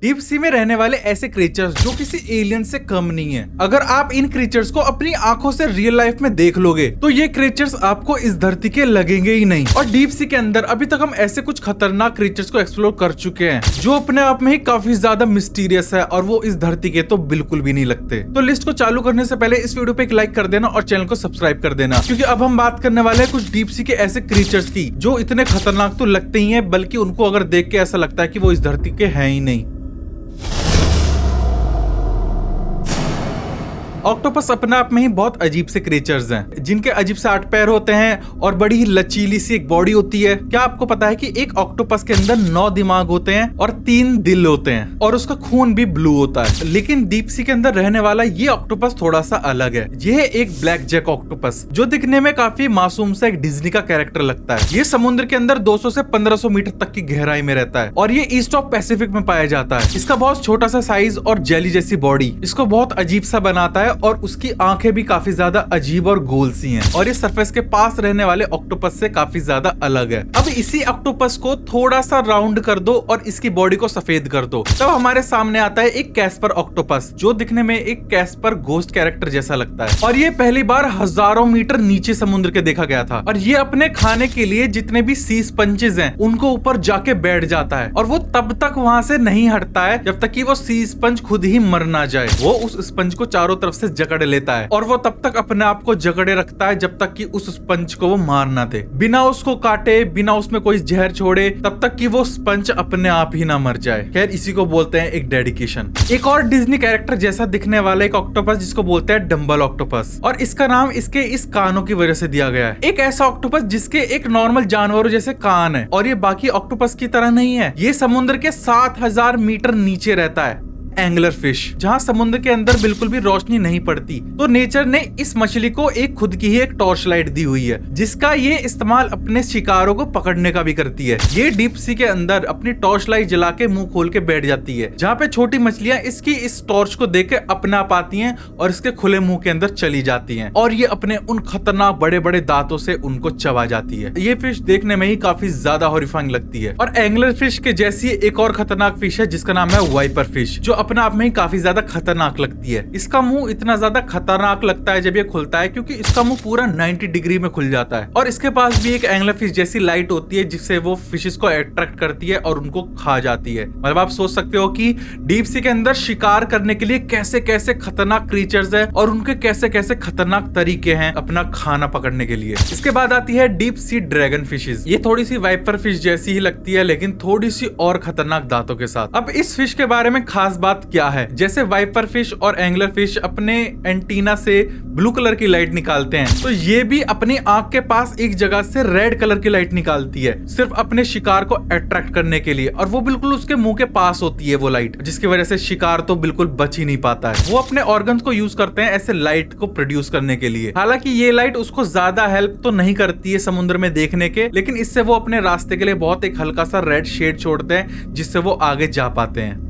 Deep sea में रहने वाले ऐसे क्रिएचर्स जो किसी एलियन से कम नहीं है। अगर आप इन क्रिएचर्स को अपनी आंखों से रियल लाइफ में देख लोगे तो ये क्रिएचर्स आपको इस धरती के लगेंगे ही नहीं। और डीप सी के अंदर अभी तक हम ऐसे कुछ खतरनाक क्रिएचर्स को एक्सप्लोर कर चुके हैं जो अपने आप में ही काफी ज्यादा मिस्टीरियस है और वो इस धरती के तो बिल्कुल भी नहीं लगते। तो लिस्ट को चालू करने से पहले इस वीडियो पे एक लाइक कर देना और चैनल को सब्सक्राइब कर देना, क्योंकि अब हम बात करने वाले हैं कुछ डीप सी के ऐसे क्रिएचर्स की जो इतने खतरनाक तो लगते ही हैं, बल्कि उनको अगर देख के ऐसा लगता है कि वो इस धरती के हैं ही नहीं। ऑक्टोपस अपने आप में ही बहुत अजीब से क्रिएचर्स हैं, जिनके अजीब से 8 पैर होते हैं और बड़ी ही लचीली सी एक बॉडी होती है। क्या आपको पता है कि एक ऑक्टोपस के अंदर 9 दिमाग होते हैं और 3 दिल होते हैं और उसका खून भी ब्लू होता है। लेकिन डीप सी के अंदर रहने वाला ये ऑक्टोपस थोड़ा सा अलग है। ये है एक ब्लैक जैक ऑक्टोपस जो दिखने में काफी मासूम सा एक डिज्नी का कैरेक्टर लगता है। ये समुद्र के अंदर 200 से 1500 मीटर तक की गहराई में रहता है और ये ईस्ट ऑफ पैसिफिक में पाया जाता है। इसका बहुत छोटा सा साइज और जेली जैसी बॉडी इसको बहुत अजीब सा बनाता है और उसकी आंखें भी काफी ज्यादा अजीब और गोल सी हैं और ये सरफेस के पास रहने वाले ऑक्टोपस से काफी ज्यादा अलग है। अब इसी ऑक्टोपस को थोड़ा सा राउंड कर दो और इसकी बॉडी को सफेद कर दो, तब हमारे सामने आता है एक कैस्पर ऑक्टोपस जो दिखने में एक कैस्पर घोस्ट कैरेक्टर जैसा लगता है। और ये पहली बार हजारों मीटर नीचे समुद्र के देखा गया था और ये अपने खाने के लिए जितने भी सी स्पंजेस हैं उनको ऊपर जाके बैठ जाता है और वो तब तक वहां से नहीं हटता है जब तक कि वो सी स्पंज खुद ही मर ना जाए। वो उस स्पंज को चारों तरफ से जकड़ लेता है और वो तब तक अपने आप को जकड़े रखता है जब तक कि उस स्पंज को वो मार ना दे, बिना उसको काटे, बिना उसमें कोई जहर छोड़े, तब तक कि वो स्पंज अपने आप ही ना मर जाए। खैर इसी को बोलते हैं एक डेडिकेशन। एक और डिज्नी कैरेक्टर जैसा दिखने वाला एक ऑक्टोपस जिसको बोलते हैं डम्बल ऑक्टोपस, और इसका नाम इसके इस कानों की वजह से दिया गया है। एक ऐसा ऑक्टोपस जिसके एक नॉर्मल जानवरों जैसे कान है और ये बाकी ऑक्टोपस की तरह नहीं है। ये समुद्र के 7000 मीटर नीचे रहता है। एंगलर फिश, जहाँ समुद्र के अंदर बिल्कुल भी रोशनी नहीं पड़ती, तो नेचर ने इस मछली को एक खुद की ही एक टॉर्च लाइट दी हुई है जिसका ये इस्तेमाल अपने शिकारों को पकड़ने का भी करती है। ये डीप सी के अंदर अपनी टॉर्च लाइट जला के मुंह खोल के बैठ जाती है, जहाँ पे छोटी मछलियां इसकी इस टॉर्च को देख के अपना पाती हैं और इसके खुले मुंह के अंदर चली जाती हैं और ये अपने उन खतरनाक बड़े बड़े दांतों से उनको चबा जाती है। ये फिश देखने में ही काफी ज्यादा हॉरिफाइंग लगती है। और एंगलर फिश के जैसी एक और खतरनाक फिश है जिसका नाम है वाइपर फिश, जो अपने आप में ही काफी ज्यादा खतरनाक लगती है। इसका मुंह इतना ज्यादा खतरनाक लगता है जब ये खुलता है क्योंकि इसका मुंह पूरा 90 डिग्री में खुल जाता है और इसके पास भी एक एंगलर फिश जैसी लाइट होती है जिससे वो फिशेस को अट्रैक्ट करती है और उनको खा जाती है। मतलब आप सोच सकते हो कि डीप सी के अंदर शिकार करने के लिए कैसे कैसे खतरनाक क्रीचर्स है और उनके कैसे कैसे खतरनाक तरीके हैं अपना खाना पकड़ने के लिए। इसके बाद आती है डीप सी ड्रैगन फिशेस। ये थोड़ी सी वाइपर फिश जैसी ही लगती है लेकिन थोड़ी सी और खतरनाक दांतों के साथ। अब इस फिश के बारे में खास बात क्या है, जैसे वाइपर फिश और एंगलर फिश अपने एंटीना से ब्लू कलर की लाइट निकालते हैं, तो ये भी अपनी आंख के पास एक जगह से रेड कलर की लाइट निकालती है सिर्फ अपने शिकार को अट्रैक्ट करने के लिए, और वो बिल्कुल उसके मुंह के पास होती है वो लाइट, जिसकी वजह से शिकार तो बिल्कुल बच ही नहीं पाता है। वो अपने ऑर्गन्स को यूज करते हैं ऐसे लाइट को प्रोड्यूस करने के लिए। हालांकि ये लाइट उसको ज्यादा हेल्प तो नहीं करती है समुद्र में देखने के, लेकिन इससे वो अपने रास्ते के लिए बहुत एक हल्का सा रेड शेड छोड़ते हैं जिससे वो आगे जा पाते हैं।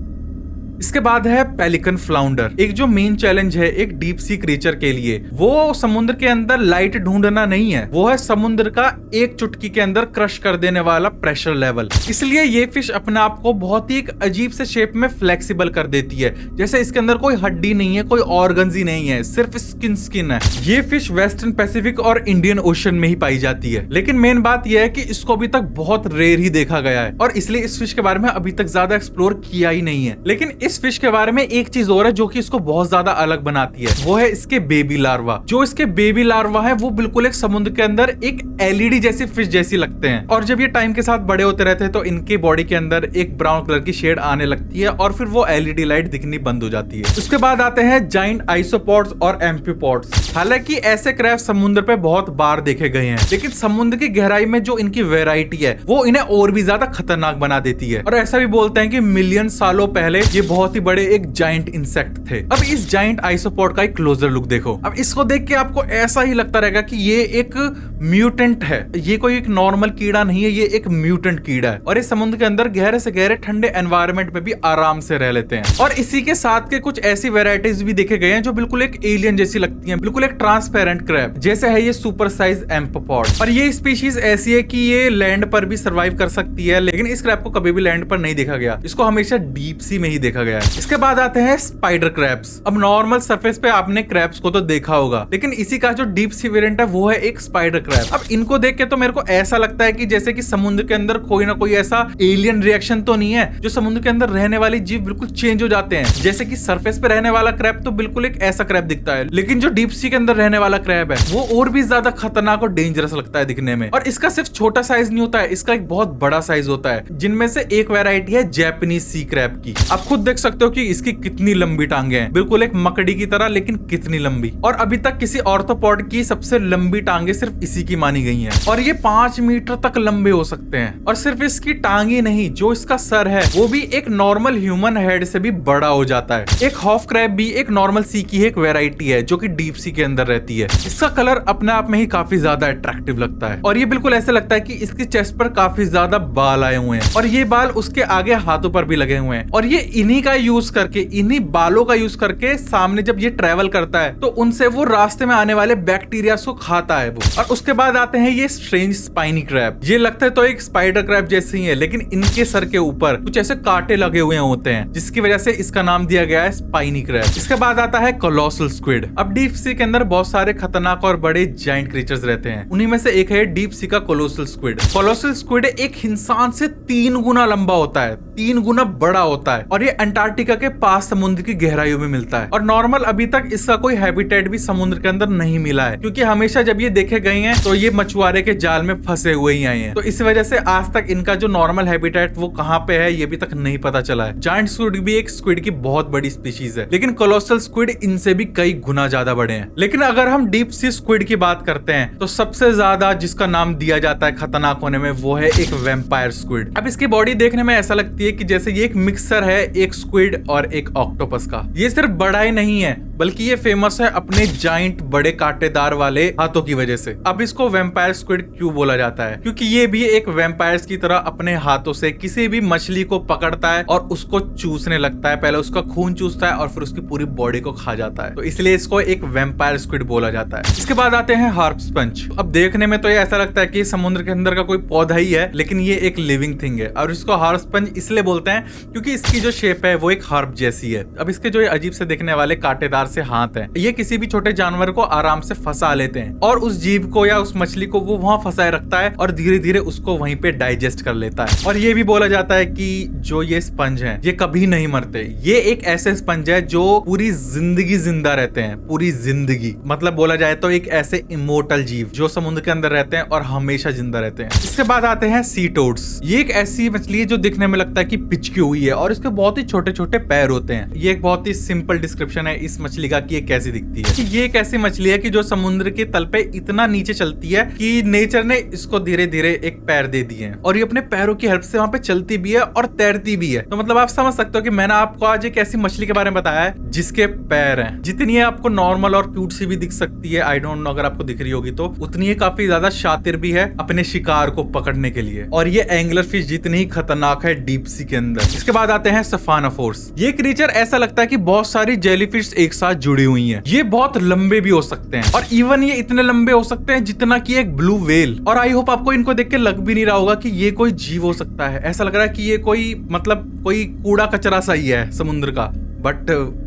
इसके बाद है पेलिकन फ्लाउंडर, एक जो मेन चैलेंज है एक डीप सी क्रिएचर के लिए। वो समुद्र के अंदर लाइट ढूंढना नहीं है, वो है समुद्र का एक चुटकी के अंदर क्रश कर देने वाला प्रेशर लेवल। इसलिए ये फिश अपने आप को बहुत ही एक अजीब से शेप में फ्लेक्सिबल कर देती है, जैसे इसके अंदर कोई हड्डी नहीं है, कोई ऑर्गन्स ही नहीं है, सिर्फ स्किन है। ये फिश वेस्टर्न पैसिफिक और इंडियन ओशन में ही पाई जाती है, लेकिन मेन बात यह है कि इसको अभी तक बहुत रेयर ही देखा गया है और इसलिए इस फिश के बारे में अभी तक ज्यादा एक्सप्लोर किया ही नहीं है। लेकिन इस फिश के बारे में एक चीज और है जो कि इसको बहुत ज्यादा अलग बनाती है, वो है इसके बेबी लार्वा। जो इसके बेबी लार्वा है वो बिल्कुल एक समुद्र के अंदर एक एलईडी जैसी फिश जैसी लगते हैं और जब ये टाइम के साथ बड़े होते रहते हैं तो इनके बॉडी के अंदर एक ब्राउन कलर की शेड आने लगती है और फिर वो एलईडी लाइट दिखनी बंद हो जाती है। उसके बाद आते हैं जाइंट आइसोपॉड्स और एम्फीपॉड्स। हालांकि ऐसे क्रैब समुद्र पे बहुत बार देखे गए हैं, लेकिन समुद्र की गहराई में जो इनकी वेराइटी है वो इन्हें और भी ज्यादा खतरनाक बना देती है। और ऐसा भी बोलते हैं कि मिलियन सालों पहले ये बहुत ही बड़े एक जाइंट इंसेक्ट थे। अब इस जाइंट आइसोपॉड का एक क्लोजर लुक देखो। अब इसको देख के आपको ऐसा ही लगता रहेगा कि ये एक म्यूटेंट है, ये कोई एक नॉर्मल कीड़ा नहीं है, ये एक म्यूटेंट कीड़ा है और इस समुद्र के अंदर गहरे से गहरे ठंडे एनवायरनमेंट में भी आराम से रह लेते हैं। और इसी के साथ के कुछ ऐसी वेराइटीज भी देखे गए हैं जो बिल्कुल एक एलियन जैसी लगती हैं, बिल्कुल एक ट्रांसपेरेंट क्रैब जैसे है ये सुपर साइज एम्पोपॉड। और ये स्पीशीज ऐसी है कि ये लैंड पर भी सर्वाइव कर सकती है, लेकिन इस क्रैब को कभी भी लैंड पर नहीं देखा गया, इसको हमेशा डीप सी में ही देखा गया है। इसके बाद आते हैं स्पाइडर क्रैब्स। अब नॉर्मल सरफेस पे आपने क्रैब्स को तो देखा होगा, लेकिन इसी का जो डीप सी वेरिएंट है वो है एक स्पाइडर क्रैब। अब इनको देख के तो मेरे को ऐसा लगता है कि जैसे कि समुद्र के अंदर कोई ना कोई ऐसा एलियन रिएक्शन तो नहीं है, जो समुद्र के अंदर रहने वाले जीव बिल्कुल चेंज हो जाते हैं। जैसे कि सरफेस पे रहने वाला क्रैब तो बिल्कुल एक ऐसा क्रैब दिखता है, लेकिन जो डीप सी के अंदर रहने वाला क्रैब है वो और भी ज्यादा खतरनाक और डेंजरस लगता है दिखने में। और इसका सिर्फ छोटा साइज नहीं होता है, इसका एक बहुत बड़ा साइज होता है, जिनमें से एक वैरायटी है जैपनीज सी क्रैब की। आप खुद देख सकते हो कि इसकी कितनी लंबी टांगे हैं, बिल्कुल एक मकड़ी की तरह, लेकिन कितनी लंबी। और अभी तक किसी ऑर्थोपॉड की सबसे लंबी टांगे सिर्फ इसी की मानी गई हैं। और ये 5 मीटर तक लंबे हो सकते हैं। और सिर्फ इसकी टांगे नहीं, जो इसका सर है वो भी एक नॉर्मल ह्यूमन हेड से भी बड़ा हो जाता है। एक हॉफ क्रैब भी एक नॉर्मल सी की एक वेराइटी है जो कि डीप सी के अंदर रहती है। इसका कलर अपने आप में ही काफी ज्यादा अट्रैक्टिव लगता है और ये बिल्कुल ऐसे लगता है कि इसकी चेस्ट पर काफी ज्यादा बाल आए हुए हैं और ये बाल उसके आगे हाथों पर भी लगे हुए हैं। और ये इन्हीं का यूज करके, इन्हीं बालों का यूज करके सामने जब ये ट्रेवल करता है तो उनसे वो रास्ते में आने वाले बैक्टीरिया को खाता है वो। और उसके बाद आते हैं ये स्ट्रेंज स्पाइनी क्रैब। ये लगता है तो एक स्पाइडर क्रैब जैसे ही है, लेकिन इनके सर के ऊपर कुछ ऐसे कांटे लगे हुए होते हैं, जिसकी वजह से इसका नाम दिया गया है स्पाइनी क्रैब। इसके बाद आता है कोलोसल स्क्विड। अब डीप सी के अंदर बहुत सारे खतरनाक और बड़े जाइंट क्रीचर्स रहते हैं, उन्हीं में से एक है डीप सी का कोलोसल स्क्विड। कोलोसल स्क्विड एक इंसान से 3 गुना लंबा होता है, 3 गुना बड़ा होता है और ये अंटार्कटिका के पास समुद्र की गहराइयों में मिलता है। और नॉर्मल अभी तक इसका कोई हैबिटेट भी समुद्र के अंदर नहीं मिला है, क्योंकि हमेशा जब ये देखे गए हैं तो ये मछुआरे के जाल में फंसे हुए ही आए हैं। तो इस वजह से आज तक इनका जो नॉर्मल हैबिटेट वो कहाँ पे है ये भी तक नहीं पता चला है। जायंट स्क्विड भी एक स्क्विड की बहुत बड़ी स्पीशीज है, लेकिन कोलोसल स्क्विड इनसे भी कई गुना ज्यादा बड़े हैं। लेकिन अगर हम डीप सी स्क्विड की बात करते हैं तो सबसे ज्यादा जिसका नाम दिया जाता है खतरनाक होने में वो है एक वैम्पायर स्क्विड। अब इसकी बॉडी देखने में ऐसा लगती है कि जैसे ये एक मिक्सर है एक स्क्विड और एक ऑक्टोपस का। ये सिर्फ बड़ा ही नहीं है बल्कि ये फेमस है अपने जाइंट बड़े कांटेदार वाले हाथों की वजह से। अब इसको वैम्पायर स्क्विड क्यों बोला जाता है? क्योंकि ये भी एक वैम्पायर्स की तरह अपने हाथों से किसी भी मछली को पकड़ता है और उसको चूसने लगता है। पहले उसका खून चूसता है और फिर उसकी पूरी बॉडी को खा जाता है, तो इसलिए इसको एक वैम्पायर स्क्विड बोला जाता है। इसके बाद आते हैं हार्प स्पंज। अब देखने में तो ये ऐसा लगता है कि समुद्र के अंदर का कोई पौधा ही है, लेकिन ये एक लिविंग थिंग है और इसको हार्प स्पंज इसलिए बोलते हैं क्योंकि इसकी जो शेप है वो एक हार्प जैसी है। अब इसके जो अजीब से दिखने वाले कांटेदार से हाथ हैं, ये किसी भी छोटे जानवर को आराम से फंसा लेते हैं और उस जीव को या उस मछली को वो वहां फंसाए रखता है और धीरे धीरे उसको वहीं पे डाइजेस्ट कर लेता है। और ये भी बोला जाता है कि जो ये स्पंज हैं ये कभी नहीं मरते। ये एक ऐसे स्पंज है जो पूरी जिंदगी जिंदा रहते हैं, पूरी जिंदगी, मतलब बोला जाए तो एक ऐसे इमोर्टल जीव जो समुद्र के अंदर रहते हैं और हमेशा जिंदा रहते हैं। इसके बाद आते हैं सी टोड्स। ये एक ऐसी मछली है जो दिखने में लगता है कि पिचकी हुई है और इसके बहुत ही छोटे छोटे पैर होते हैं। ये एक बहुत ही सिंपल डिस्क्रिप्शन है इस मछली का कि ये कैसी दिखती है। कि ये एक ऐसी मछली है कि जो समुद्र के तल पे इतना नीचे चलती है कि नेचर ने इसको धीरे धीरे एक पैर दे दिए हैं और ये अपने पैरों की हेल्प से वहां पे चलती भी है और तैरती भी है। तो मतलब आप समझ सकते हो कि मैंने आपको आज एक ऐसी मछली के बारे में बताया है जिसके पैर हैं। जितनी है आपको नॉर्मल और क्यूट सी भी दिख सकती है, आई डोंट नो अगर आपको दिख रही होगी तो, उतनी ही काफी ज्यादा शातिर भी है अपने शिकार को पकड़ने के लिए। और ये एंगलर फिश जितनी ही खतरनाक है डीप सी के अंदर। इसके बाद आते हैं सफानाफोर्स। ये क्रीचर ऐसा लगता है कि बहुत सारी जेलीफिश एक साथ जुड़ी हुई हैं। ये बहुत लंबे भी हो सकते हैं और इवन ये इतने लंबे हो सकते हैं जितना कि एक ब्लू व्हेल। और आई होप आपको इनको देख के लग भी नहीं रहा होगा कि ये कोई जीव हो सकता है। ऐसा लग रहा है कि ये कोई मतलब कोई कूड़ा कचरा सा ही है समुद्र का, बट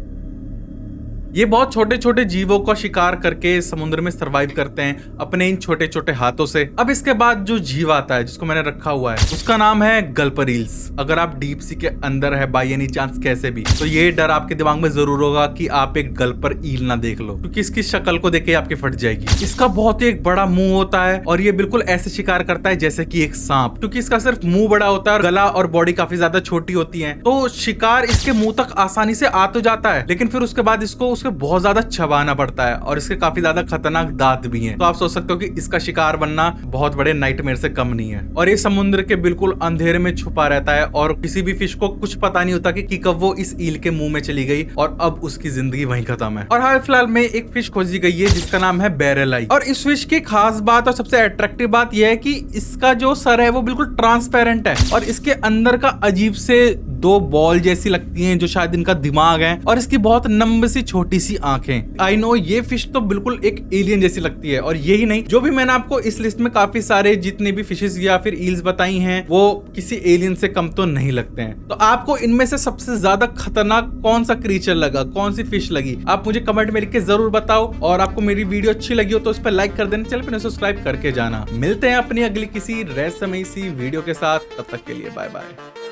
ये बहुत छोटे छोटे जीवों का शिकार करके समुद्र में सरवाइव करते हैं अपने इन छोटे छोटे हाथों से। अब इसके बाद जो जीव आता है जिसको मैंने रखा हुआ है उसका नाम है गल्परील्स। अगर आप डीप सी के अंदर है बाय एनी चांस कैसे भी, तो ये डर आपके दिमाग में जरूर होगा कि आप एक गल्पर ईल ना देख लो, क्योंकि इसकी शक्ल को देख के आपकी फट जाएगी। इसका बहुत ही एक बड़ा मुंह होता है और ये बिल्कुल ऐसे शिकार करता है जैसे कि एक सांप, क्योंकि इसका सिर्फ मुंह बड़ा होता है और गला और बॉडी काफी ज्यादा छोटी होती है। तो शिकार इसके मुंह तक आसानी से आ तो जाता है, लेकिन फिर उसके बाद इसको उसके बहुत ज्यादा चबाना पड़ता है और इसके काफी ज्यादा खतरनाक दांत भी हैं। तो आप सोच सकते हो कि इसका शिकार बनना बहुत बड़े नाइटमेयर से कम नहीं है। और ये समुद्र के बिल्कुल अंधेरे में छुपा रहता है और किसी भी फिश को कुछ पता नहीं होता कि कब वो इस ईल के मुंह में चली गई और अब उसकी जिंदगी वहीं खत्म है। और हाल फिलहाल में एक फिश खोजी गई है जिसका नाम है बैरल आई। और इस फिश की खास बात और सबसे अट्रैक्टिव बात यह है कि इसका जो सर है वो बिल्कुल ट्रांसपेरेंट है और इसके अंदर का अजीब से दो बॉल जैसी लगती हैं जो शायद इनका दिमाग है और इसकी बहुत लंबी सी छोटी सी आंखें। आई नो ये फिश तो बिल्कुल एक एलियन जैसी लगती है। और यही नहीं, जो भी मैंने आपको इस लिस्ट में काफी सारे जितने भी फिशेस या फिर ईल्स बताई हैं वो किसी एलियन से कम तो नहीं लगते हैं। तो आपको इनमें से सबसे ज्यादा खतरनाक कौन सा क्रीचर लगा, कौन सी फिश लगी, आप मुझे कमेंट में लिख के जरूर बताओ। और आपको मेरी वीडियो अच्छी लगी हो तो उस पर लाइक कर देना, चैनल पर सब्सक्राइब करके जाना। मिलते हैं अपनी अगली किसी रहस्यमयी सी वीडियो के साथ, तब तक के लिए बाय बाय।